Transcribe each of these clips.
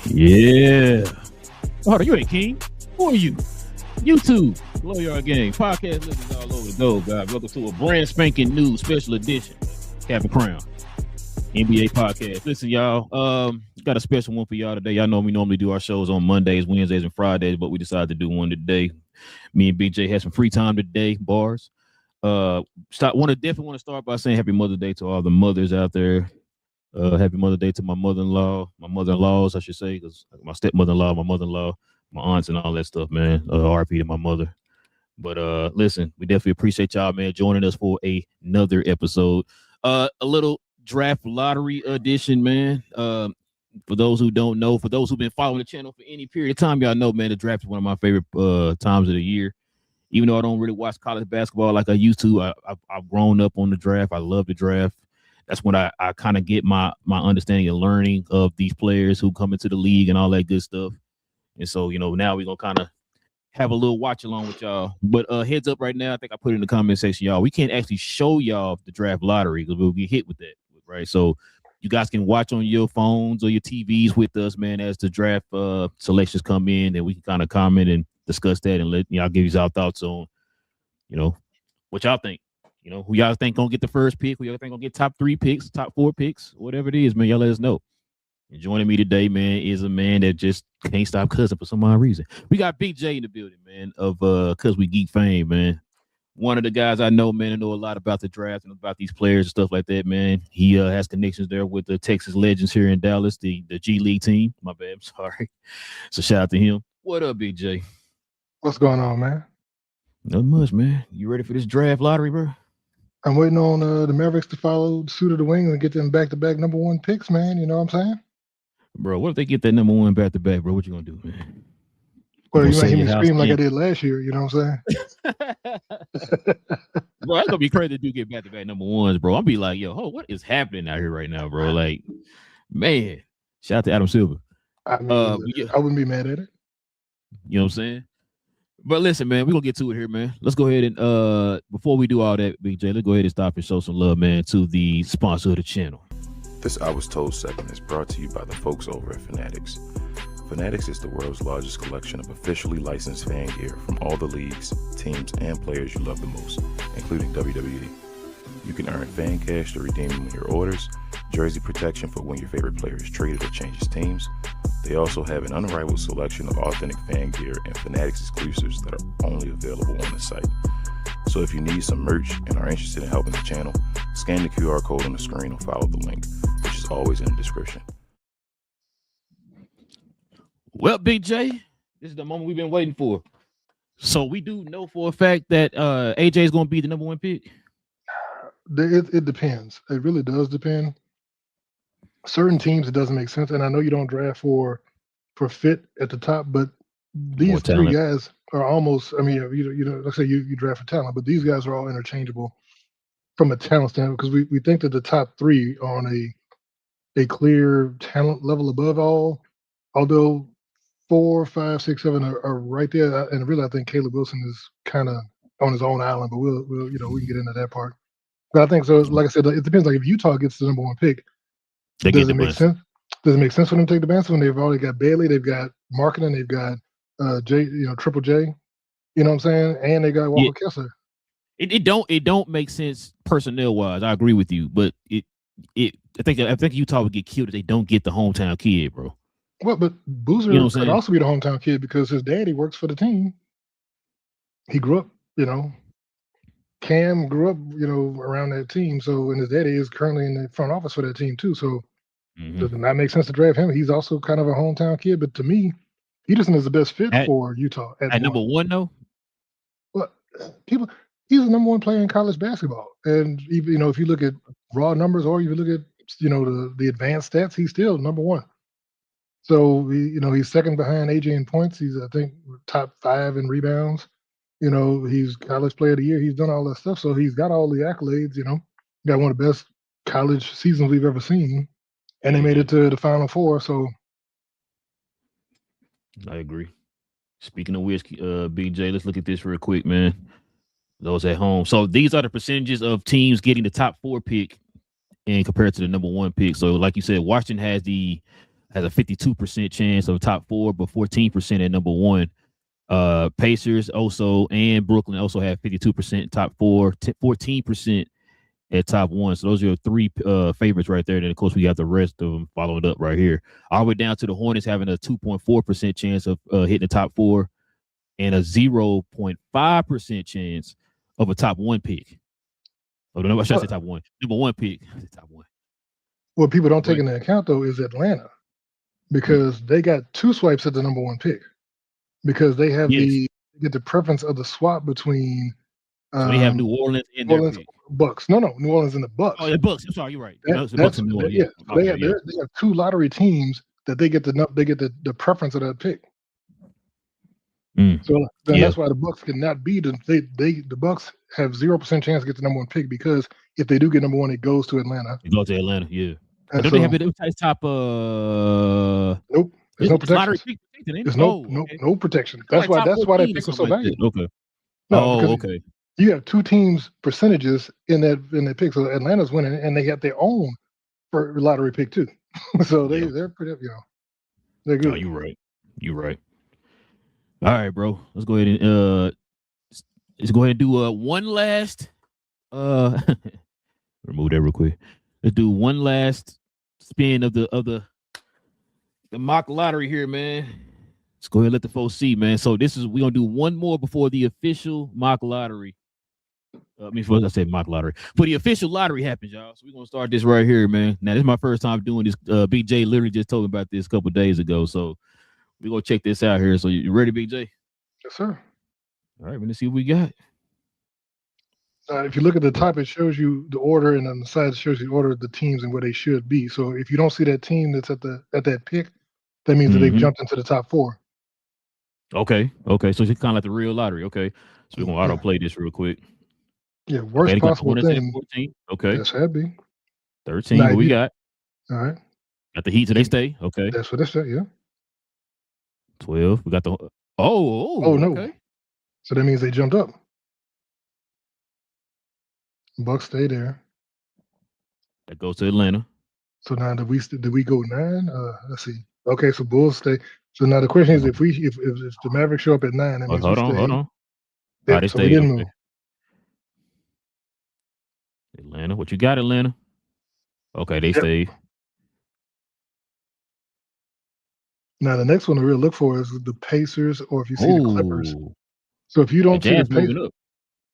Yeah. Hold on, you ain't king. Who are you? YouTube, GloYard Gang, podcast listeners all over the globe, guys. Welcome to a brand spanking new special edition, Cap and Crown, NBA podcast. Listen, y'all, got a special one for y'all today. Y'all know we normally do our shows on Mondays, Wednesdays, and Fridays, but we decided to do one today. Me and BJ had some free time today, bars. Definitely want to start by saying Happy Mother's Day to all the mothers out there. Happy Mother's Day to my mother-in-laws, I should say, because my stepmother-in-law, my mother-in-law, my aunts, and all that stuff, man. RP to my mother. But listen, we definitely appreciate y'all, man, joining us for another episode. A little draft lottery edition, man. For those who don't know, for those who've been following the channel for any period of time, y'all know, man, the draft is one of my favorite times of the year. Even though I don't really watch college basketball like I used to, I've grown up on the draft. I love the draft. That's when I kind of get my understanding and learning of these players who come into the league and all that good stuff. And so, now we're going to kind of have a little watch along with y'all. But heads up right now, I think I put it in the comment section, y'all. We can't actually show y'all the draft lottery because we'll get hit with that, right? So you guys can watch on your phones or your TVs with us, man, as the draft selections come in, and we can kind of comment and discuss that and let y'all give you our thoughts on, what y'all think. Who y'all think gonna get the first pick? Who y'all think gonna get top 3 picks, top 4 picks, whatever it is, man. Y'all let us know. And joining me today, man, is a man that just can't stop cussing for some odd reason. We got Big J in the building, man, of Cuz We Geek fame, man. One of the guys I know, man, I know a lot about the draft and about these players and stuff like that, man. He has connections there with the Texas Legends here in Dallas, the G League team. My bad, I'm sorry. So shout out to him. What up, Big J? What's going on, man? Not much, man. You ready for this draft lottery, bro? I'm waiting on the Mavericks to follow suit of the wings and get them back-to-back number 1 picks, man. You know what I'm saying? Bro, what if they get that number 1 back-to-back, bro? What you gonna do, man? Well, you might hear me scream like I did last year. You know what I'm saying? Bro, that's gonna be crazy to get back-to-back number 1s, bro. I'll be like, yo, what is happening out here right now, bro? Like, man, shout out to Adam Silver. I wouldn't be mad at it. You know what I'm saying? But listen, man, we're gonna get to it here, man. Let's go ahead and before we do all that, Big J, let's go ahead and stop and show some love, man, to the sponsor of the channel. This I Was Told segment is brought to you by the folks over at Fanatics. Fanatics is the world's largest collection of officially licensed fan gear from all the leagues, teams, and players you love the most, including WWE. You can earn fan cash to redeem them in your orders, jersey protection for when your favorite player is traded or changes teams. They also have an unrivaled selection of authentic fan gear and Fanatics exclusives that are only available on the site. So if you need some merch and are interested in helping the channel, scan the QR code on the screen or follow the link, which is always in the description. Well, Big J, this is the moment we've been waiting for. So we do know for a fact that AJ is going to be the number 1 pick. It depends. It really does depend. Certain teams, it doesn't make sense, and I know you don't draft for fit at the top, but these 3 guys are almost. I mean, let's say you draft for talent, but these guys are all interchangeable from a talent standpoint because we think that the top 3 are on a clear talent level above all. Although 4, 5, 6, 7 are right there, and really I think Caleb Wilson is kind of on his own island, but we'll we can get into that part. But I think so. Like I said, it depends. Like if Utah gets the number 1 pick. Does it make sense? Does it make sense for them to take the Bands when they've already got Bailey, they've got Marketing, they've got Triple J, you know what I'm saying, and they got Walker Kessler. It don't make sense personnel wise. I agree with you, but I think Utah would get killed if they don't get the hometown kid, bro. Well, but Boozer could also be the hometown kid because his daddy works for the team. He grew up, Cam grew up, around that team. So, and his daddy is currently in the front office for that team too. So, does it not make sense to draft him? He's also kind of a hometown kid, but to me, Peterson is the best fit for Utah. At number 1, though. Well, he's the number 1 player in college basketball, and even if you look at raw numbers or you look at the advanced stats, he's still number 1. So he's second behind AJ in points. He's I think top 5 in rebounds. He's college player of the year. He's done all that stuff. So he's got all the accolades, got one of the best college seasons we've ever seen. And they made it to the Final Four. So I agree. Speaking of which, BJ, let's look at this real quick, man. Those at home. So these are the percentages of teams getting the top 4 pick and compared to the number 1 pick. So like you said, Washington has the has a 52% chance of top 4, but 14% at number 1. Pacers also and Brooklyn also have 52% top 4, 14% at top 1. So those are your 3 favorites right there. Then of course we got the rest of them followed up right here. All the way down to the Hornets having a 2.4% chance of hitting the top 4 and a 0.5% chance of a top 1 pick. Oh, no, I should say top 1. Number 1 pick. Top 1. What people don't take into account though is Atlanta, because they got 2 swipes at the number 1 pick, because they have they get the preference of the swap between. So they have New Orleans in their pick. Bucks. No, New Orleans and the Bucks. Oh, the Bucks. I'm sorry, you're right. The Bucks and New Orleans. Yeah. So they have 2 lottery teams that they get the preference of that pick. So that's why the Bucks cannot beat them. The Bucks have 0% chance to get the number 1 pick, because if they do get number 1, it goes to Atlanta. It goes to Atlanta, yeah. But don't they have the top? Nope. There's no protection. There's no protection. That's why that pick was so valuable. Okay. Okay. You have 2 teams' percentages in that pick. So Atlanta's winning, and they have their own for lottery pick too. So they're pretty, they're good. Oh, you're right. All right, bro. Let's go ahead and do one last remove that real quick. Let's do one last spin of the mock lottery here, man. Let's go ahead and let the folks see, man. So we're gonna do one more before the official mock lottery. First I said mock lottery. But the official lottery happens, y'all. So we're gonna start this right here, man. Now, this is my first time doing this. BJ literally just told me about this a couple of days ago. So we're gonna check this out here. So you ready, BJ? Yes, sir. All right, let's see what we got. If you look at the top, it shows you the order, and on the side it shows you the order of the teams and where they should be. So if you don't see that team that's at that pick, that means that they've jumped into the top 4. Okay. So it's kind of like the real lottery. Okay. So we're gonna autoplay this real quick. Yeah, worst possible thing. 14. Okay. Yes, that'd be 13. What we got? All right. Got the Heat, so they stay. Okay. That's what they say. Yeah. 12. We got the. Oh no. Okay. So that means they jumped up. Bucks stay there. That goes to Atlanta. So now did we go 9? Let's see. Okay, so Bulls stay. So now the question is, if the Mavericks show up at 9, that means hold on. Yeah, they stay. We didn't move. Atlanta, what you got, Atlanta? Okay, they stay. Now the next one to really look for is the Pacers, or if you see the Clippers. So if you don't see the Pacers,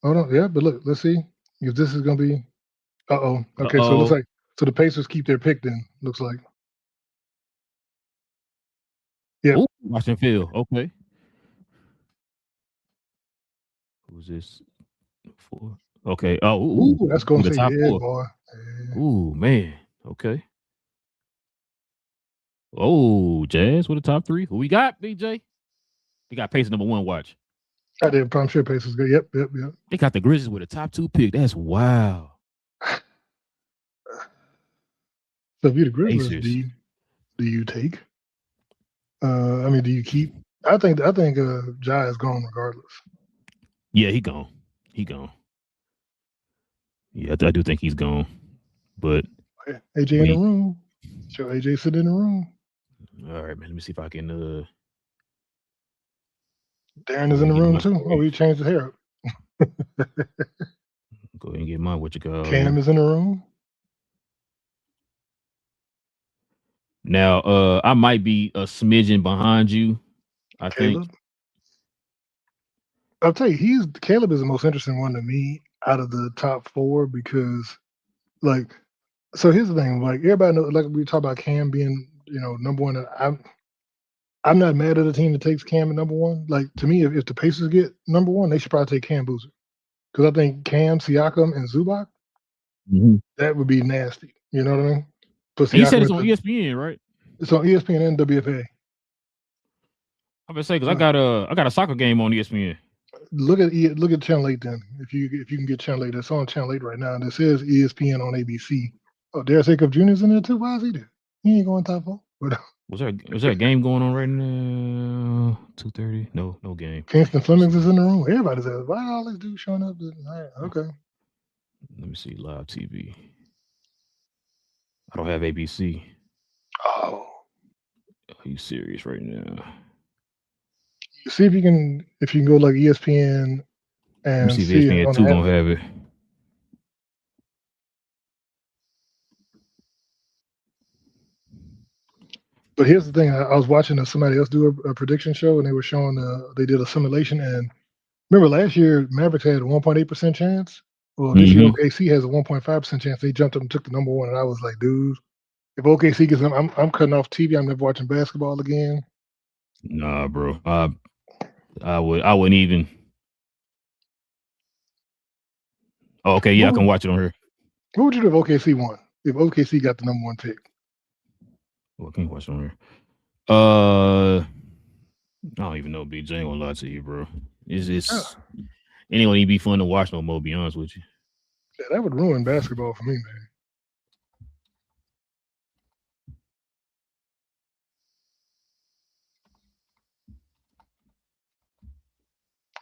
hold on, but look, let's see if this is gonna be. Okay, so it looks like the Pacers keep their pick. Then looks like. Yeah. Washington Field. Okay. Who's this? 4. Okay. That's going to say yeah, boy. Yeah. Ooh, man. Okay. Jazz with the top 3. Who we got, BJ? We got Pacers number 1. Watch. I did. I'm sure Pacers good. Yep. They got the Grizzlies with a top 2 pick. That's wow. So if you're the Grizzlies, do you take? Do you keep? I think Ja is gone regardless. Yeah, he gone. Yeah, I do think he's gone. But AJ in the room. Show AJ sit in the room. All right, man. Let me see if I can. Darren is in the room too. Oh, he changed his hair up. Go ahead and get my Cam is in the room. Now, I might be a smidgen behind you. I Caleb? think. I'll tell you, Caleb is the most interesting one to me out of the top 4, because, so here's the thing, everybody knows, we talk about Cam being, number 1. I'm not mad at a team that takes Cam at number 1. To me, if the Pacers get number 1, they should probably take Cam Boozer, because I think Cam, Siakam, and Zubac, that would be nasty. You know what I mean? You said it's on ESPN, right? It's on ESPN and WFA. I'm gonna say, because I got a soccer game on ESPN. Look at Channel 8 then. If you can get Channel 8, it's on Channel 8 right now, and it says ESPN on ABC. Oh, Darius Acuff Jr. is in there too. Why is he there? He ain't going top 4. Was there a game going on right now? 2:30? No game. Kingston Flemings is in the room. Everybody's there. Why are all these dudes showing up? All right, okay. Let me see live TV. I don't have ABC. Oh. Are you serious right now? See if you can go like ESPN and see if see ESPN on 2 the gonna have it. But here's the thing: I was watching somebody else do a prediction show, and they were showing they did a simulation. And remember last year, Mavericks had a 1.8% chance. Well, this year OKC has a 1.5% chance. They jumped up and took the number one, and I was like, dude, if OKC gets them, I'm cutting off TV. I'm never watching basketball again. Nah, bro. I wouldn't even. Oh, okay, yeah, I can watch it on here. What would you do if OKC won? If OKC got the number one pick? Well, I can watch it on here. I don't even know, BJ. I ain't gonna lie to you, bro. It ain't gonna even be fun to watch no more, be honest with you. Yeah, that would ruin basketball for me, man.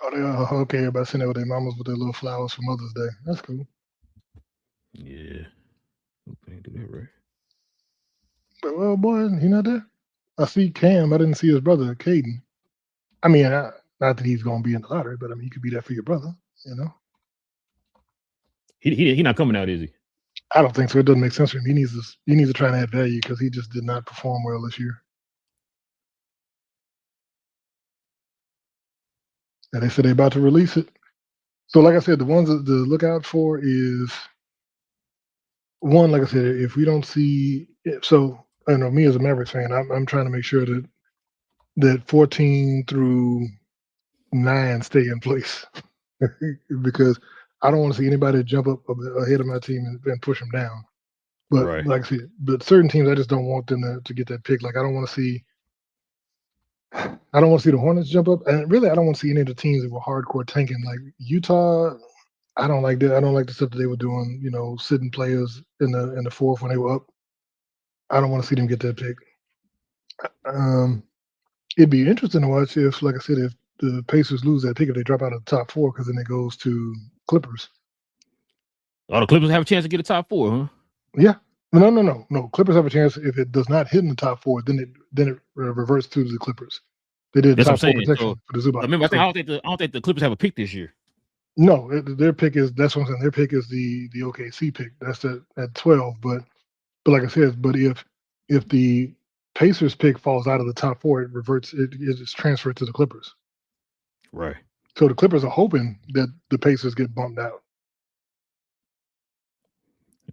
Oh, they okay. Everybody sitting there with their mamas with their little flowers for Mother's Day. That's cool. Yeah. Hope they do that right. But well, boy, he not there. I see Cam. I didn't see his brother, Caden. I mean, not that he's gonna be in the lottery, but I mean, you could be there for your brother. You know. He not coming out, is he? I don't think so. It doesn't make sense for him. He needs to try and add value because he just did not perform well this year. And they said they're about to release it. So, like I said, the ones that to look out for is one. Like I said, if we don't see, so I know me as a Mavericks fan, I'm trying to make sure that 14 through 9 stay in place because I don't want to see anybody jump up ahead of my team and push them down. But right. like I said, but certain teams I just don't want them to get that pick. Like I don't want to see the Hornets jump up, and really I don't want to see any of the teams that were hardcore tanking. Like Utah, I don't like that. I don't like the stuff that they were doing. You know, sitting players in the fourth when they were up. I don't want to see them get that pick. It'd be interesting to watch if, like I said, if the Pacers lose that pick, if they drop out of the top 4, because then it goes to Clippers. Oh, the Clippers have a chance to get a top 4, huh? Yeah. No. Clippers have a chance if it does not hit in the top 4. Then it reverts to the Clippers. They did top 4 protection for the Zubac. Remember, I don't think the Clippers have a pick this year. No, their pick is that's what I'm saying. Their pick is the OKC pick. That's at 12. But like I said, but if the Pacers pick falls out of the top 4, it reverts. It is transferred to the Clippers. Right. So the Clippers are hoping that the Pacers get bumped out.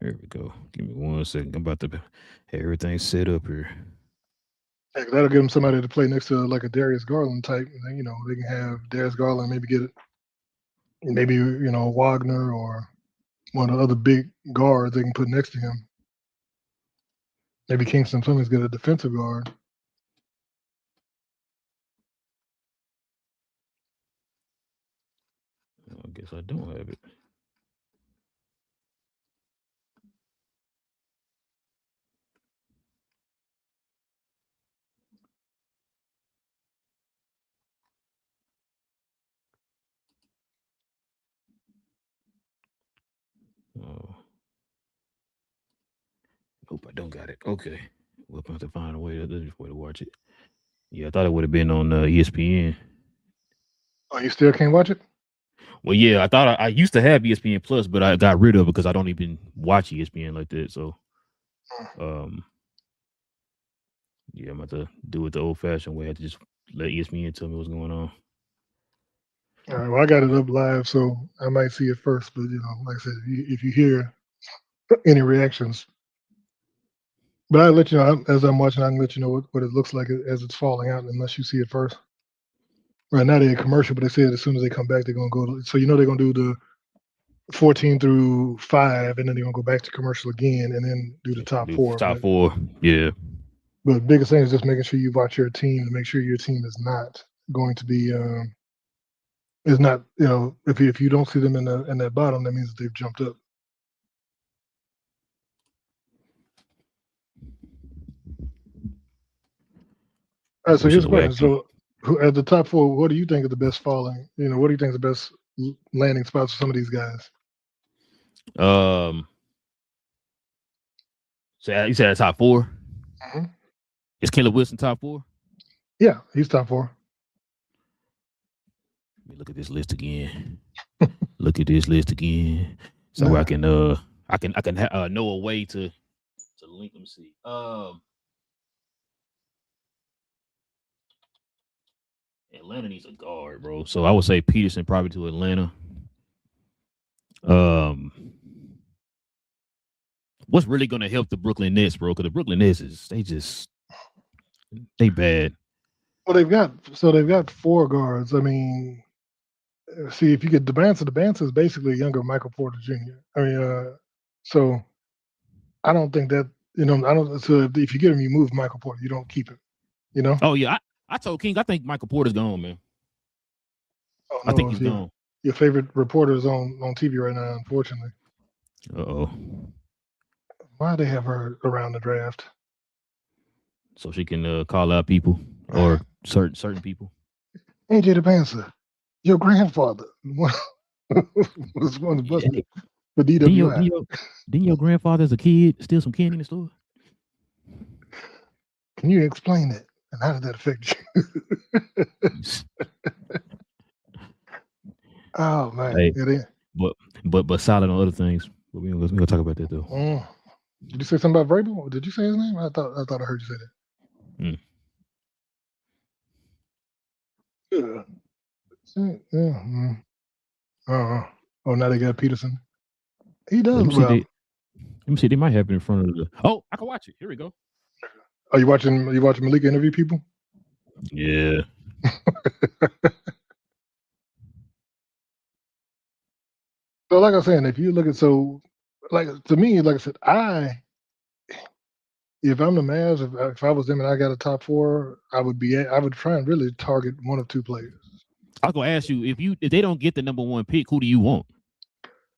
There we go. Give me 1 second. I'm about to have everything set up here. Yeah, that'll give them somebody to play next to like a Darius Garland type. You know, they can have Darius Garland maybe get it. Maybe, you know, Wagner or one of the other big guards they can put next to him. Maybe Kingston Fleming's get a defensive guard. I guess I don't have it. Nope, I don't got it. Okay. We'll have to find a way to watch it. Yeah, I thought it would have been on ESPN. Oh, you still can't watch it? Well, yeah, I thought I used to have ESPN Plus, but I got rid of it because I don't even watch ESPN like that. So, yeah, I'm about to do it the old-fashioned way. I have to just let ESPN tell me what's going on. All right, well, I got it up live, so I might see it first. But, you know, like I said, if you hear any reactions, but I'll let you know as I'm watching. I can let you know what it looks like as it's falling out, unless you see it first. Right now they're a commercial, but they said as soon as they come back, they're gonna go. So you know they're gonna do the 14 through 5, and then they're gonna go back to commercial again, and then do the top 4. Top 4, yeah. But the biggest thing is just making sure you watch your team and make sure your team is not going to be is not, you know, if you don't see them in that bottom, that means that they've jumped up. All right, so here's the question. So at the top 4, what do you think is the best falling? You know, what do you think is the best landing spots for some of these guys? So you said top 4? Mm-hmm. Is Caleb Wilson top 4? Yeah, he's top 4. Let me look at this list again. Look at this list again, so Nah. I can know a way to link them. See, Atlanta needs a guard, bro. So I would say Peterson probably to Atlanta. What's really going to help the Brooklyn Nets, bro? Because the Brooklyn Nets they bad. Well, they've got 4 guards. I mean, see, if you get DeBanza is basically a younger Michael Porter Jr. I mean, so I don't think that, I don't. So if you get him, you move Michael Porter. You don't keep him. Oh yeah, I told King I think Michael Porter's gone, man. Oh, no, I think he's gone. Your favorite reporter is on TV right now, unfortunately. Uh-oh. Why they have her around the draft? So she can call out people or certain people. AJ DeBanza, your grandfather was one of the bus for DWI. Didn't your grandfather as a kid steal some candy in the store? Can you explain it? And how did that affect you? Oh man, hey, but solid on other things. But we're gonna talk about that though. Did you say something about Vrabel? Did you say his name? I thought I heard you say that. Oh, now they got Peterson. He does well. Let me see. They might have it in front of the. Oh, I can watch it. Here we go. Are you watching Malika interview people? Yeah. So, like I was saying, if you look at to me, like I said, if I'm the Mavs, if I was them and I got a top 4, I would try and really target one of 2 players. I was gonna ask you if they don't get the number 1 pick, who do you want?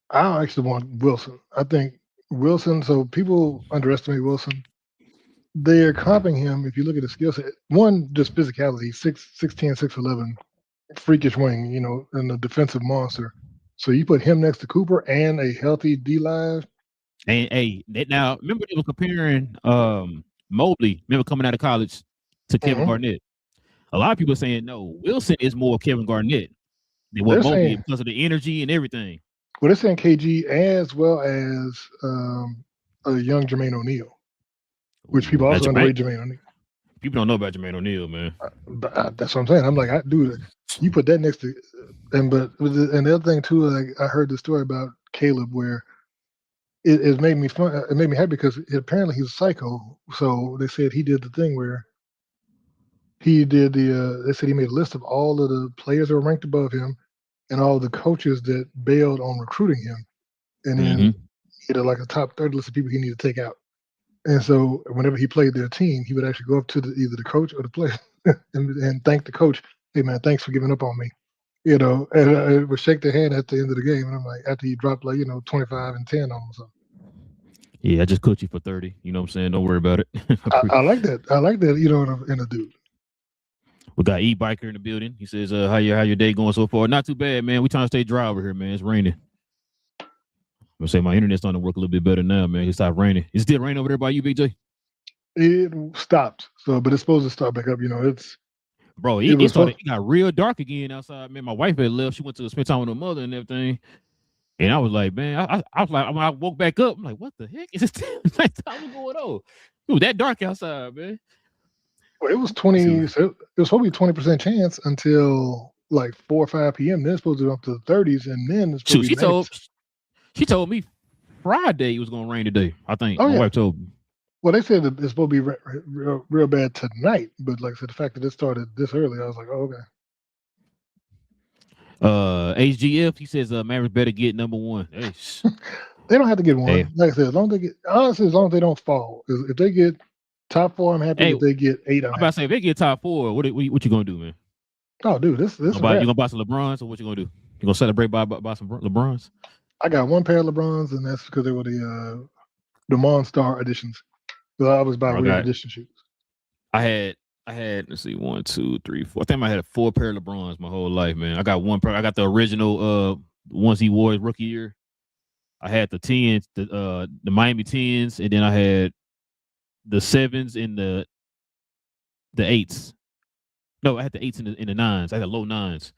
I actually want Wilson. I think Wilson. So people underestimate Wilson. They're comping him. If you look at his skill set, one, just physicality, 6'10", 6'11", freakish wing, and a defensive monster. So you put him next to Cooper and a healthy D-Live. And hey, now remember they were comparing Mobley, remember coming out of college, to Kevin Garnett. A lot of people are saying no, Wilson is more Kevin Garnett than what Mobley is because of the energy and everything. Well, they're saying KG as well as a young Jermaine O'Neal, which people also underrate Jermaine O'Neal. People don't know about Jermaine O'Neal, man. That's what I'm saying. I'm like, dude, you put that next to, and the other thing too, like I heard the story about Caleb where it made me fun. It made me happy because apparently he's a psycho. So they said he did the thing where he did they said he made a list of all of the players that were ranked above him and all the coaches that bailed on recruiting him. And then he had like a top 30 list of people he needed to take out. And so whenever he played their team, he would actually go up to either the coach or the player and thank the coach. Hey, man, thanks for giving up on me. And it would shake their hand at the end of the game. And I'm like, after he dropped 25 and 10 on them or something. Yeah, I just cooked you for 30. You know what I'm saying? Don't worry about it. I like that. I like that, in a dude. We got E-Biker in the building. He says, how your day going so far? Not too bad, man. We trying to stay dry over here, man. It's raining. I'm gonna say my internet's starting to work a little bit better now, man. It stopped raining. It's still raining over there by you, BJ? It stopped. But it's supposed to start back up. It got real dark again outside. Man, my wife had left. She went to spend time with her mother and everything. And I was like, man, I was like, when I woke back up, I'm like, what the heck is this nighttime going on? Dude, that dark outside, man. Well, it was 20. So it was supposed to be 20% chance until like 4 or 5 p.m. Then it's supposed to go up to the 30s, and then it's supposed to be she told me Friday it was going to rain today. I think my wife told me. Well, they said that it's supposed to be real bad tonight, but like I said, the fact that it started this early, I was like, oh, okay. HGF, he says Mavericks better get number 1. Hey. They don't have to get 1. Hey. Like I said, as long as they don't fall. If they get top 4, I'm happy. If they get 8, I'm about to say if they get top 4, what you gonna do, man? Oh, dude, this you gonna buy some LeBrons, or what you gonna do? You gonna celebrate by some LeBrons? I got 1 pair of LeBrons, and that's because they were the Monstar editions. So I was buying real edition shoes. I had let's see, 1, 2, 3, 4. I think I had 4 pair of LeBrons my whole life, man. I got 1 pair. I got the original ones he wore his rookie year. I had the 10s, the Miami 10s, and then I had the 7s and the the 8s. No, I had the 8s in the 9s. I had low 9s.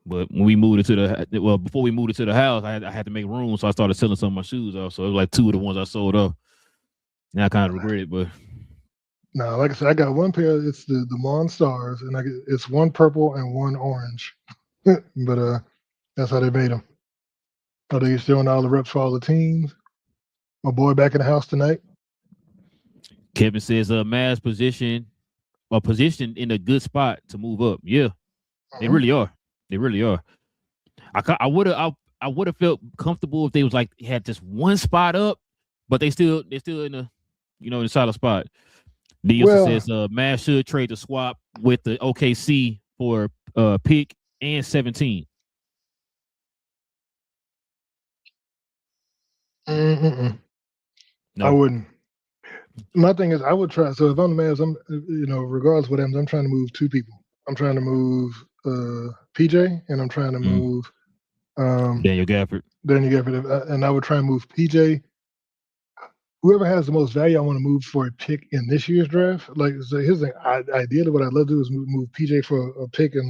But when we moved into before we moved into the house, I had to make room, so I started selling some of my shoes off. So it was like 2 of the ones I sold off. Now I kind of regret it, but no, like I said, I got one pair. It's the Monstars, and it's one purple and one orange. But that's how they made them. Are they still in all the reps for all the teams? My boy back in the house tonight. Kevin says Mavs positioned in a good spot to move up. Yeah, they really are. They really are. I would have felt comfortable if they was like had just one spot up, but they're still in a in a solid spot. D also says Mavs should trade the swap with the OKC for pick and 17. No. I wouldn't. My thing is, I would try. So if I'm the Mavs, I'm regardless of what happens, I'm trying to move 2 people. I'm trying to move PJ, and I'm trying to move Daniel Gafford. And I would try and move PJ. Whoever has the most value, I want to move for a pick in this year's draft. Like, so here's the thing. Ideally, what I'd love to do is move PJ for a pick in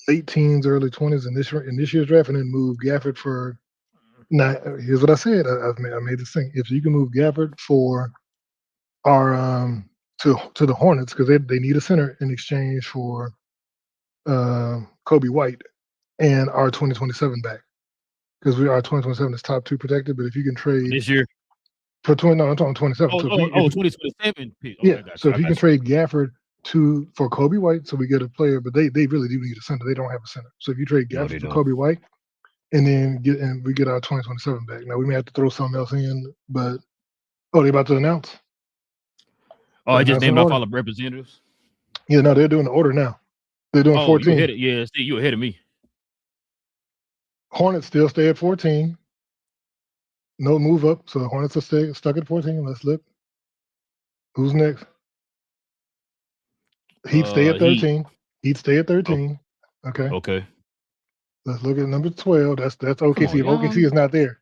late teens, early 20s in this year's draft, and then move Gafford for. Now, here's what I said. I made this thing. If you can move Gafford for our to the Hornets because they need a center in exchange for Kobe White and our 2027 back because our 2027 is top 2 protected. But if you can trade this year for I'm talking 27. 2027 pick. Okay, yeah. So if you can trade Gafford for Kobe White, so we get a player, but they really do need a center. They don't have a center. So if you trade Gafford for Kobe White. And then we get our 2027 back. Now we may have to throw something else in, but they about to announce. Oh, I just named off all the representatives. Yeah, no, they're doing the order now. They're doing 14. You ahead of me. Hornets still stay at 14. No move up, so the Hornets are stuck at 14. Let's look. Who's next? Heat stay at 13. Heat stay at 13. Oh. Okay. Let's look at number 12. That's OKC. If OKC is not there,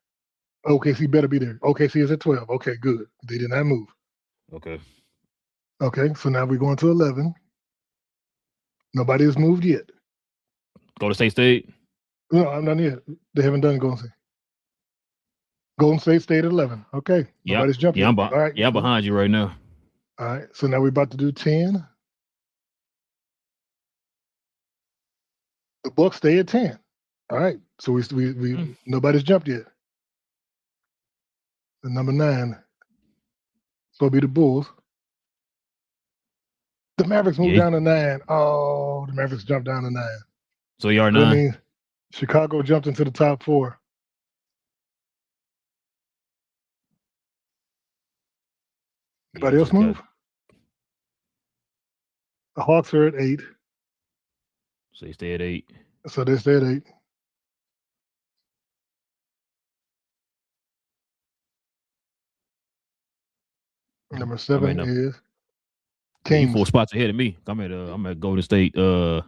OKC better be there. OKC is at 12. Okay, good. They did not move. Okay, so now we're going to 11. Nobody has moved yet. Golden State stayed? No, I'm not yet. They haven't done Golden State. Golden State stayed at 11. Okay. Nobody's jumping. I'm behind you right now. All right, so now we're about to do 10. The Bucks stay at 10. All right, so we nobody's jumped yet. The number 9, so it'll be the Bulls. The Mavericks moved down to 9. Oh, the Mavericks jumped down to 9. So you are 9. I mean, Chicago jumped into the top 4. Anybody else move? The Hawks are at 8. So they stay at 8. So they stay at 8. Number 7 is Kings. You 4 spots ahead of me. I'm at Golden State. So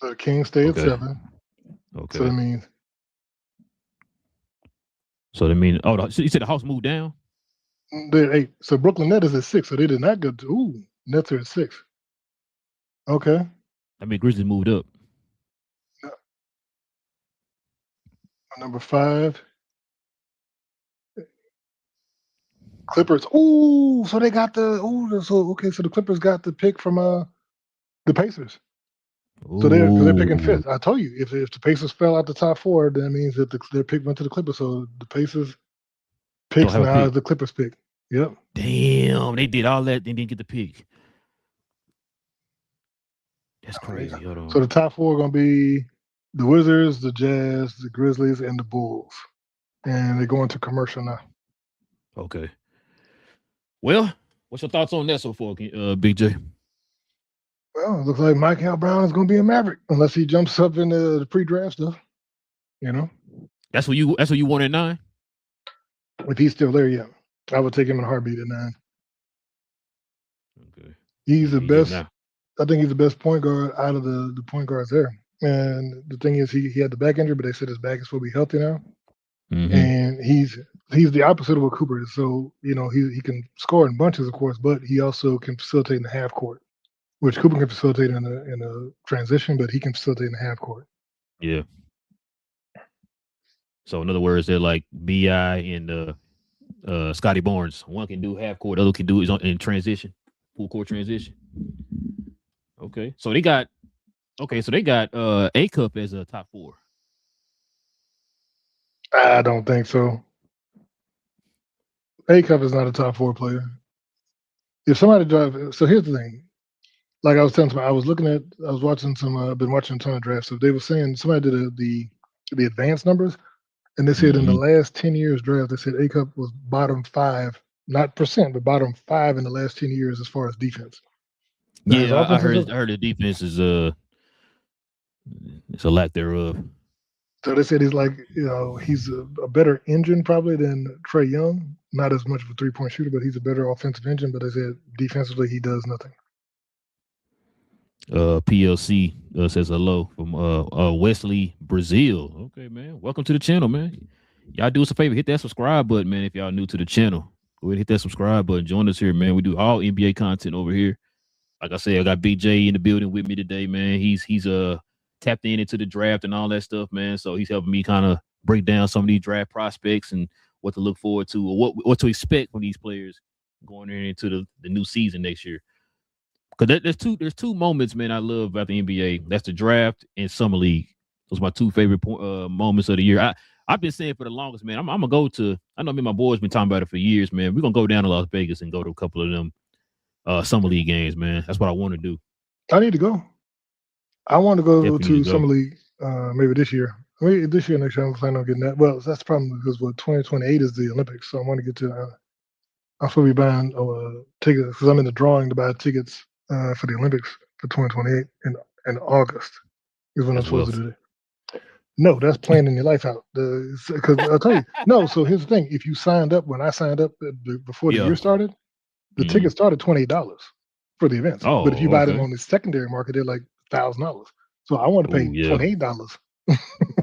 the Kings stay at 7. Okay. So that means. You said the Hawks moved down? They're 8. So Brooklyn Nets is at 6. So they did not go to. Ooh, Nets are at 6. Okay. I mean, Grizzlies moved up. Yeah. Number 5. Clippers. Ooh, so they got the. Ooh, so the Clippers got the pick from the Pacers. Ooh. So they're picking 5th. I told you if the Pacers fell out the top 4, that means that their pick went to the Clippers. So the Pacers picks now is the Clippers pick. Yep. Damn, they did all that. They didn't get the pick. That's crazy. Hold on. So the top 4 are going to be the Wizards, the Jazz, the Grizzlies, and the Bulls. And they're going to commercial now. Okay. Well, what's your thoughts on that so far, BJ? Well, it looks like Michael Brown is going to be a Maverick unless he jumps up in the pre-draft stuff. You know. That's what you want at 9. If he's still there, yeah, I would take him in a heartbeat at 9. Okay. He's the best. I think he's the best point guard out of the point guards there. And the thing is, he had the back injury, but they said his back is supposed to be healthy now. and he's the opposite of what Cooper is. So he can score in bunches, of course, but he also can facilitate in the half court, which Cooper can facilitate in a transition, but he can facilitate in the half court. Yeah. So in other words, they're like B.I. and Scotty Barnes. One can do half court, the other can do it in transition, full court transition. Okay, so they got A Cup as a top 4. I don't think so. A Cup is not a top 4 player. If somebody so here's the thing. Like I was telling somebody, I was watching I've been watching a ton of drafts. So they were saying somebody did the advanced numbers, and they said in the last 10 years draft, they said A Cup was bottom 5, not percent, but bottom 5 in the last 10 years as far as defense. Now, yeah, I heard the defense is it's a lack thereof. So they said he's like, he's a better engine probably than Trae Young. Not as much of a 3-point shooter, but he's a better offensive engine. But they said defensively, he does nothing. PLC says hello from Wesley, Brazil. Okay, man. Welcome to the channel, man. Y'all do us a favor, hit that subscribe button, man. If y'all new to the channel, go ahead and hit that subscribe button. Join us here, man. We do all NBA content over here. Like I said, I got Big J in the building with me today, man. He's tapped into the draft and all that stuff, man. So he's helping me kind of break down some of these draft prospects and what to look forward to or what to expect from these players going into the new season next year. Because there's two moments, man, I love about the NBA. That's the draft and summer league. Those are my two favorite moments of the year. I've been saying for the longest, man, I'm gonna go to. I know me and my boys been talking about it for years, man. We're gonna go down to Las Vegas and go to a couple of them summer league games, man. That's what I want to do. I need to go. I want to go to summer league maybe this year. Maybe this year, next year, I'm planning on getting that. Well, that's the problem because 2028 is the Olympics, so I want to get to. I'll probably be buying tickets because I'm in the drawing to buy tickets for the Olympics for 2028 in August is when I'm supposed to do it. No, that's planning your life out. Because I'll tell you, no. So here's the thing: if you signed up when I signed up before the year started, the tickets started $28 for the events. Oh, but if you buy them on the secondary market, they're like $1,000. So I want to pay $28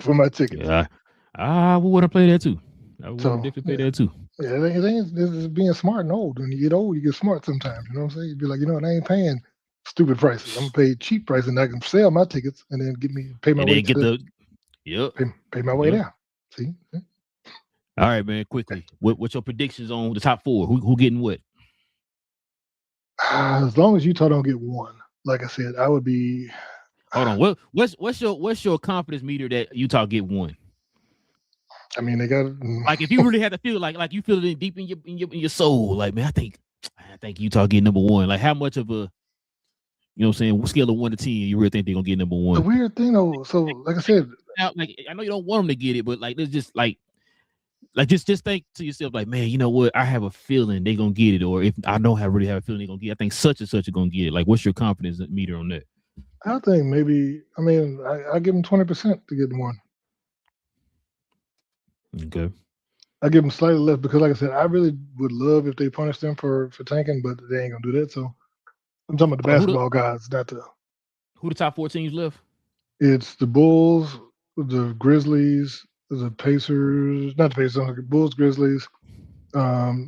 for my tickets. Yeah, I would want to play that too. I would definitely pay that too. Yeah, this is being smart and old. When you get old, you get smart sometimes. You know what I'm saying? You'd be like, I ain't paying stupid prices. I'm gonna pay cheap prices, and I can sell my tickets and then pay my way. Pay my way down. See? Yeah. All right, man. Quickly, what's your predictions on the top 4? Who getting what? As long as Utah don't get one, like I said, I would be. Hold on. What's your confidence meter that Utah get one? I mean, they got like if you really had to feel like you feel it deep in your soul, like man, I think Utah get number 1. Like how much of a what I'm saying, scale of 1 to 10, you really think they're gonna get number 1? The weird thing though, so like I said, like I know you don't want them to get it, but like let's just just think to yourself, like, man, you know what? I have a feeling they're gonna get it, or if I don't really have a feeling they're gonna get it, I think such and such are gonna get it. Like, what's your confidence meter on that? I think maybe I give them 20% to get 1. Okay. I give them slightly less because, like I said, I really would love if they punish them for tanking, but they ain't gonna do that. So I'm talking about the basketball guys, not the. Who the top 4 teams left? It's the Bulls, the Grizzlies, the Pacers, not the Pacers, Bulls, Grizzlies,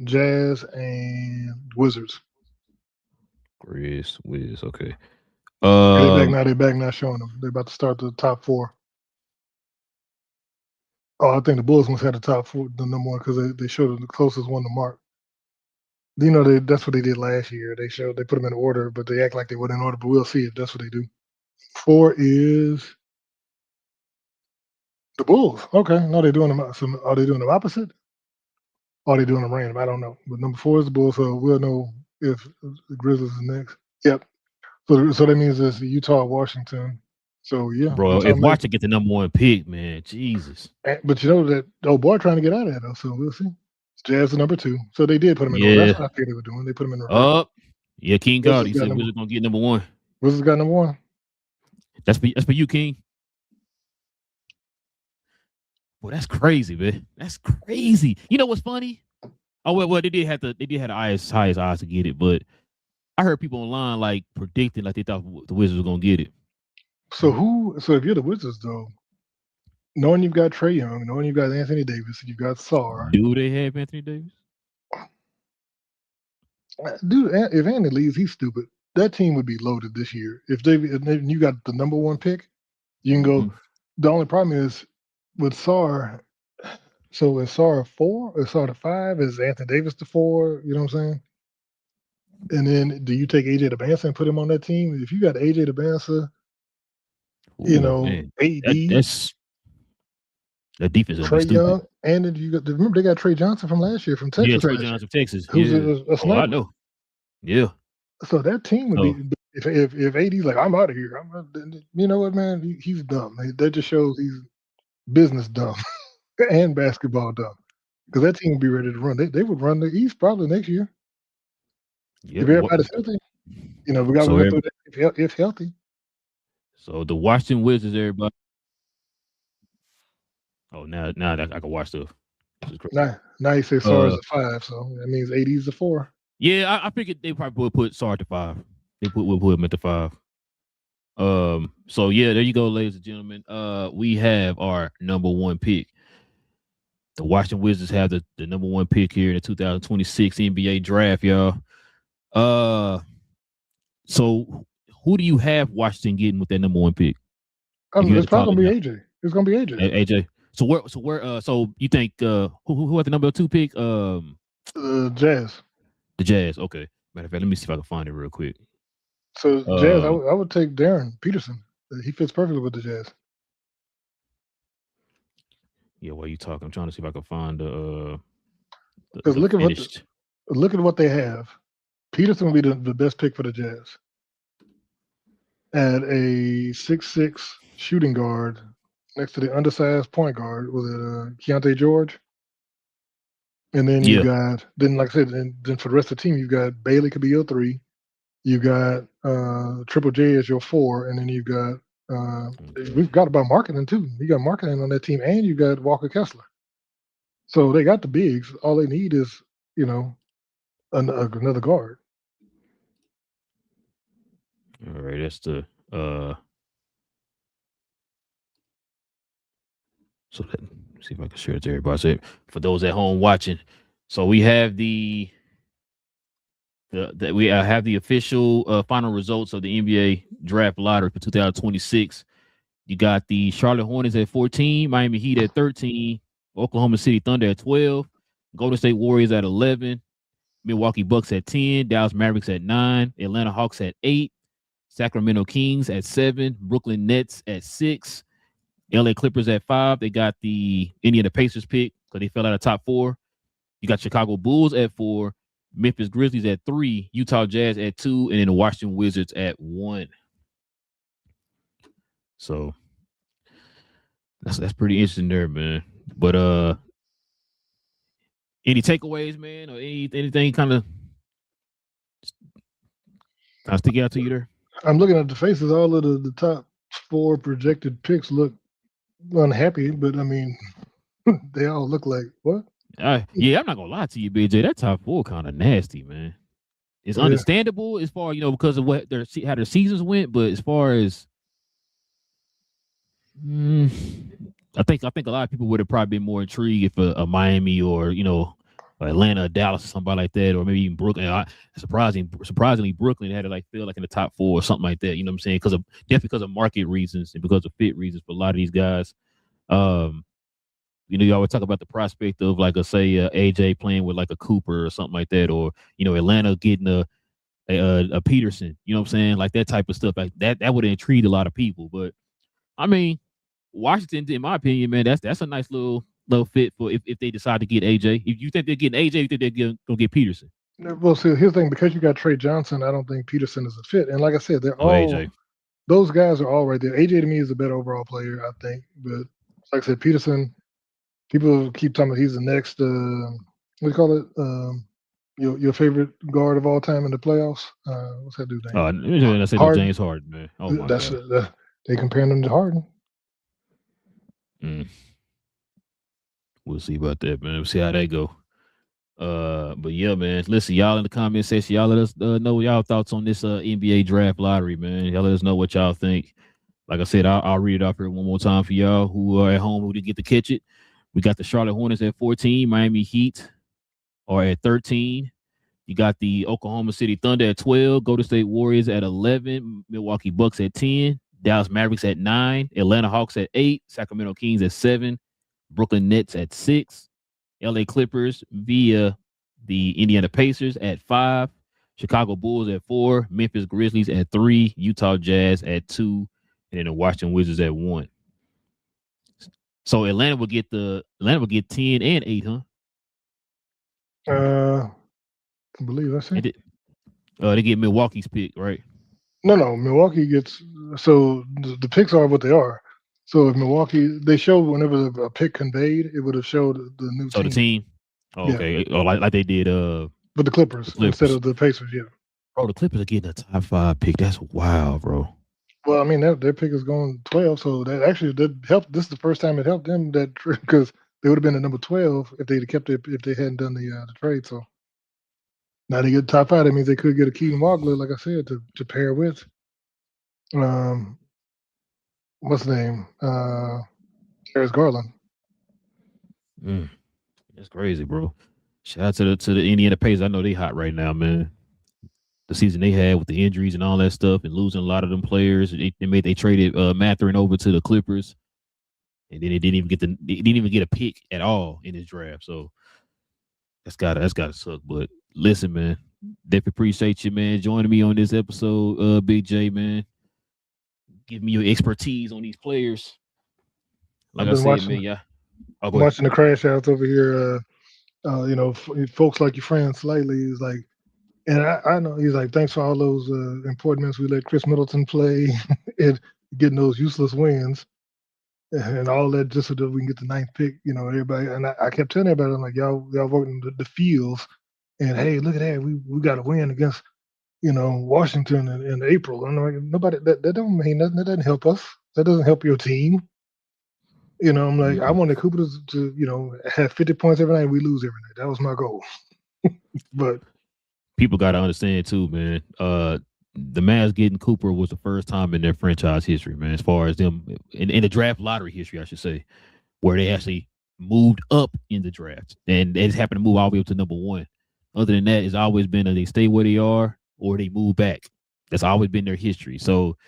Jazz, and Wizards. Wiz, okay. They're back now showing them. They're about to start the top 4. Oh, I think the Bulls must have the top 4, the number 1, because they showed the closest one to Mark. That's what they did last year. They put them in order, but they act like they weren't in order. But we'll see if that's what they do. 4 is the Bulls. Okay, no, they're doing them. Are they doing them opposite? Or are they doing them random? I don't know. But number 4 is the Bulls, so we'll know if the Grizzlies is next. Yep. So that means it's Utah, Washington. So yeah, bro. If Washington get the number 1 pick, man, Jesus. But you know that old boy trying to get out of that though. So we'll see. Jazz is number 2. So they did put him in order. That's what I figured they were doing. They put him in order. Yeah, King God. He said Wizards gonna get number 1. Wizards got number 1. That's for you, King. Well, that's crazy, man. That's crazy. You know what's funny? Oh well, they did have the highest odds to get it, but I heard people online like predicting like they thought the Wizards were gonna get it. So if you're the Wizards though, knowing you've got Trae Young, knowing you've got Anthony Davis, you've got Sarr. Do they have Anthony Davis? Dude, if Anthony leaves, he's stupid. That team would be loaded this year. If you got the number one pick, you can go. The only problem is with Sarr. So is Sarr a 4? Is Sarr the 5? Is Anthony Davis the 4? You know what I'm saying? And then do you take AJ DeBansa and put him on that team? If you got AJ DeBansa, man. AD, that defense is Trae Young, and then you got remember they got Trey Johnson from last year from Texas. Yeah, Trey Johnson from Texas. Who's a sniper. I know. Yeah. So that team would be if AD's like, I'm out of here. You know what, man? He's dumb. That just shows he's business dumb and basketball dumb. Because that team would be ready to run. They would run the East probably next year. Yeah, if everybody's healthy. We got to go through that if healthy. So the Washington Wizards, everybody. Oh, now I can watch stuff. Now you say Sarr is a 5, so that means AD is a 4. Yeah, I figured they probably would put Sarr to 5. We'll put him at the 5. So yeah, there you go, ladies and gentlemen. We have our number 1 pick. The Washington Wizards have the number 1 pick here in the 2026 NBA draft, y'all. So who do you have Washington getting with that number 1 pick? It's probably gonna be AJ. It's gonna be AJ. AJ. So you think who had the number 2 pick? Jazz. The Jazz. Okay. Matter of fact, let me see if I can find it real quick. So Jazz, I would take Darren Peterson. He fits perfectly with the Jazz. Yeah, while you talk, I'm trying to see if I can find because look at what they have. Peterson would be the best pick for the Jazz. At a 6'6" shooting guard next to the undersized point guard, was it Keontae George? And then you got, like I said, then for the rest of the team, you've got Bailey could be your 3. You got Triple J as your 4, and then you got we've got about marketing too. You got marketing on that team, and you got Walker Kessler. So they got the bigs. All they need is another guard. All right, that's the so let's see if I can share it to everybody. So for those at home watching, so we have the official final results of the NBA draft lottery for 2026. You got the Charlotte Hornets at 14, Miami Heat at 13, Oklahoma City Thunder at 12, Golden State Warriors at 11, Milwaukee Bucks at 10, Dallas Mavericks at 9, Atlanta Hawks at 8, Sacramento Kings at 7, Brooklyn Nets at 6, LA Clippers at 5. They got the Indiana Pacers pick because they fell out of top 4. You got Chicago Bulls at 4, Memphis Grizzlies at 3, Utah Jazz at 2, and then the Washington Wizards at 1. So that's pretty interesting there, man. But any takeaways, man, or anything kind of stick out to you there? I'm looking at the faces. All of the top 4 projected picks look unhappy, but I mean, they all look like what? Yeah, I'm not gonna lie to you, BJ. That top 4 kind of nasty, man. It's understandable as far because of what how their seasons went, but as far as I think a lot of people would have probably been more intrigued if a Miami or Atlanta, or Dallas, or somebody like that, or maybe even Brooklyn. Surprisingly, Brooklyn had to feel like in the top 4 or something like that. You know what I'm saying? Definitely because of market reasons and because of fit reasons for a lot of these guys. You always talk about the prospect of AJ playing with like a Cooper or something like that, or Atlanta getting a Peterson. You know what I'm saying? Like that type of stuff. Like that would have intrigued a lot of people. But I mean, Washington, in my opinion, man, that's a nice little fit for if they decide to get AJ. If you think they're getting AJ, you think they're gonna get Peterson? Well, see, here's the thing: because you got Trey Johnson, I don't think Peterson is a fit. And like I said, they're all AJ. Those guys are all right there. AJ to me is a better overall player, I think. But like I said, Peterson, people keep talking about he's the next. What do you call it? Your favorite guard of all time in the playoffs? What's that dude name? I said Harden. James Harden, man. Oh my God. They comparing him to Harden. We'll see about that, man. We'll see how they go. But yeah, man. Listen, y'all in the comment section, y'all let us know y'all thoughts on this NBA draft lottery, man. Y'all let us know what y'all think. Like I said, I'll read it off here one more time for y'all who are at home who didn't get to catch it. We got the Charlotte Hornets at 14, Miami Heat are at 13. You got the Oklahoma City Thunder at 12, Golden State Warriors at 11, Milwaukee Bucks at 10, Dallas Mavericks at 9, Atlanta Hawks at 8, Sacramento Kings at 7, Brooklyn Nets at 6, LA Clippers via the Indiana Pacers at 5, Chicago Bulls at 4, Memphis Grizzlies at 3, Utah Jazz at 2, and then the Washington Wizards at 1. So Atlanta will get 10 and 8, huh? I believe that's it. They get Milwaukee's pick, right? No. Milwaukee gets so the picks are what they are. So if Milwaukee, they show whenever a pick conveyed, it would have showed the new team. The team. Oh, okay. Yeah. Like they did with the Clippers instead of the Pacers, yeah. Bro, the Clippers are getting a top 5 pick. That's wild, bro. Well, I mean, their pick is going 12, so that actually did help. This is the first time it helped them because they would have been at number 12 if they'd kept it if they hadn't done the trade. So now they get top 5. That means they could get a Keaton Wagler, like I said, to pair with. What's the name? Darius Garland. That's crazy, bro. Shout out to the Indiana Pacers. I know they hot right now, man. The season they had with the injuries and all that stuff and losing a lot of them players. They traded Mathurin over to the Clippers. And then they didn't even get a pick at all in this draft. So that's gotta suck. But listen, man, definitely appreciate you, man, joining me on this episode, Big J, man. Give me your expertise on these players. Like I said, man, yeah. I'm watching the crash outs over here. Folks like your friend Slightly is like, and I know he's like, thanks for all those important minutes we let Chris Middleton play and getting those useless wins and all that just so that we can get the 9th pick. Everybody, and I kept telling everybody, I'm like, y'all working the fields, and hey, look at that, we got to win against Washington in April. And I'm like, nobody that don't mean nothing. That doesn't help us. That doesn't help your team. I'm like, I wanted Cooper to have 50 points every night. We lose every night. That was my goal. But people got to understand too, man. The Mavs getting Cooper was the first time in their franchise history, man, as far as them in the draft lottery history, I should say, where they actually moved up in the draft. And they just happened to move all the way up to number 1. Other than that, it's always been they stay where they are or they move back. That's always been their history. So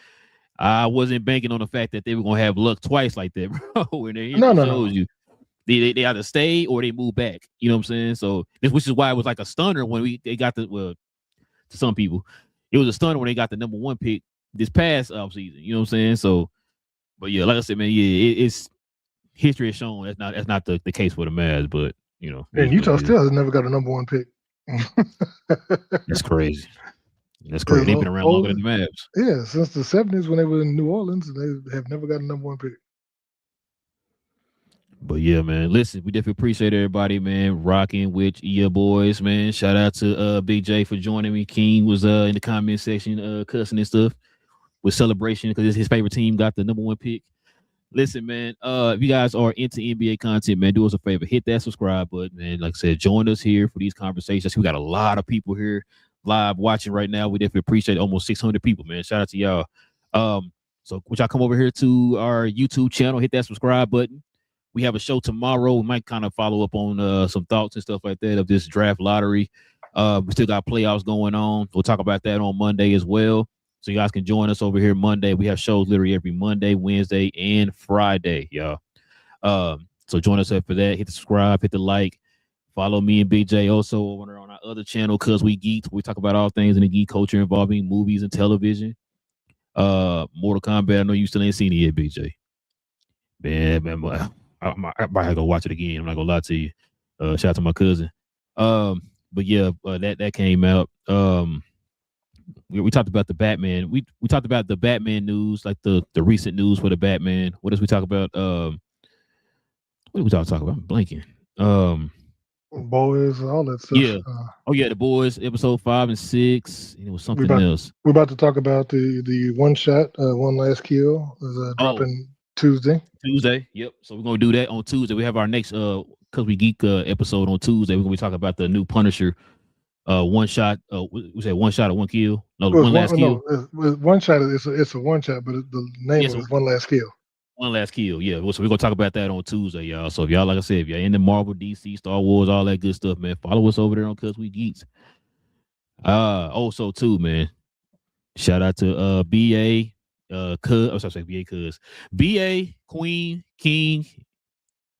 I wasn't banking on the fact that they were going to have luck twice like that, bro. When their history shows you. They either stay or they move back. You know what I'm saying? So which is why it was like a stunner when they got to some people. It was a stunner when they got the number 1 pick this past offseason. You know what I'm saying? So, but yeah, like I said, man, yeah, it's history has shown that's not the case for the Mavs, but and Utah still has never got a number 1 pick. That's crazy. That's crazy. They've been around longer than the Mavs. Yeah, since the 70s when they were in New Orleans, they have never got a number 1 pick. But yeah, man, listen, we definitely appreciate everybody, man, rocking with your boys, man. Shout out to Big J for joining me. King was in the comment section cussing and stuff with celebration because his favorite team got the number 1 pick. Listen, man, if you guys are into NBA content, man, do us a favor. Hit that subscribe button, man. Like I said, join us here for these conversations. We got a lot of people here live watching right now. We definitely appreciate almost 600 people, man. Shout out to y'all. So would y'all come over here to our YouTube channel, hit that subscribe button. We have a show tomorrow. We might kind of follow up on some thoughts and stuff like that of this draft lottery. We still got playoffs going on. We'll talk about that on Monday as well. So you guys can join us over here Monday. We have shows literally every Monday, Wednesday, and Friday, y'all. So join us up for that. Hit the subscribe, hit the like. Follow me and Big J also over on our other channel, Cause We Geeked. We talk about all things in the geek culture involving movies and television. Mortal Kombat, I know you still ain't seen it yet, Big J. Man, I might have to go watch it again. I'm not gonna lie to you. Shout out to my cousin. But yeah, that came out. We talked about the Batman. We talked about the Batman news, like the recent news for the Batman. What else we talk about? What did we talk about? I'm blanking. Boys, all that stuff. Yeah. The Boys, episode 5 and 6. And it was something else. We're about to talk about the one shot, one last kill is dropping Tuesday. Yep. So we're gonna do that on Tuesday. We have our next Cause We Geek episode on Tuesday. We're gonna be talking about the new Punisher one shot. We say one shot or one kill. No, one last kill. No, one shot. It's a one shot, but the name is one last kill. One last kill. Yeah. So we're gonna talk about that on Tuesday, y'all. So if y'all, like I said, if you're into Marvel, DC, Star Wars, all that good stuff, man, follow us over there on Cuz We Geeks. Also too, man. Shout out to BA, BA, Queen, King,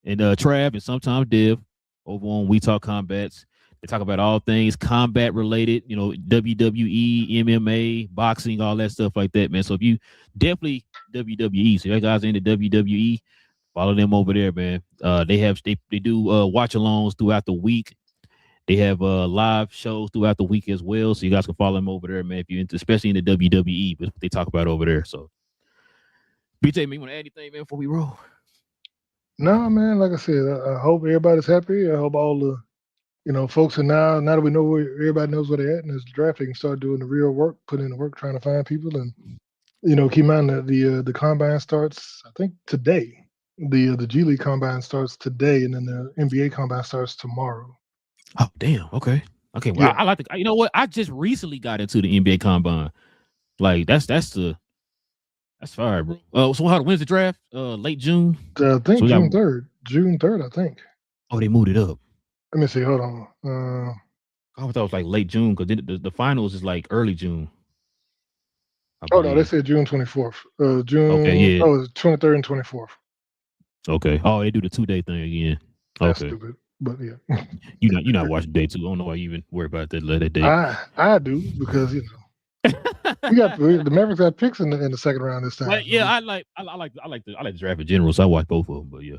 and Trav, and sometimes Dev over on We Talk Combats. They talk about all things combat related, you know, WWE, MMA, boxing, all that stuff like that, man. So if you definitely WWE, so you guys into WWE, follow them over there, man. They do watch alongs throughout the week. They have live shows throughout the week as well, so you guys can follow them over there, man. If you're into, especially in the WWE, but they talk about over there. So, BJ, man, you want to add anything, man, before we roll? No, man. Like I said, I hope everybody's happy. I hope all the folks are now that we know where everybody knows where they're at, and it's draft, they can start doing the real work, put in the work, trying to find people, and keep in mind that the combine starts, I think, today. The G League combine starts today, and then the NBA combine starts tomorrow. Oh, damn. Okay. Well, yeah. I like you know what? I just recently got into the NBA combine. Like that's fire, bro. So when's the draft? Late June. I think so June 3rd. June 3rd, I think. Oh, they moved it up. Let me see. Hold on. I thought it was like late June because the finals is like early June. Oh no, they said June 24th. June. Okay, yeah. Oh, it's 23rd and 24th. Okay. Oh, they do the 2-day thing again. That's stupid. But yeah, you're not watching day 2. I don't know why you even worry about that day. I do because we got the Mavericks got picks in the second round this time. But yeah, I like the draft in general, so I watch both of them.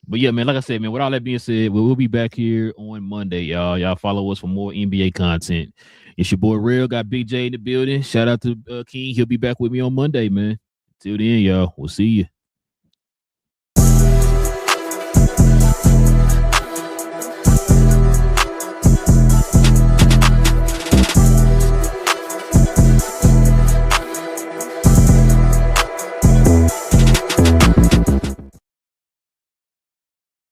But yeah, man. Like I said, man. With all that being said, we'll be back here on Monday, y'all. Y'all follow us for more NBA content. It's your boy Relle, got Big J in the building. Shout out to King. He'll be back with me on Monday, man. Till then, y'all. We'll see you.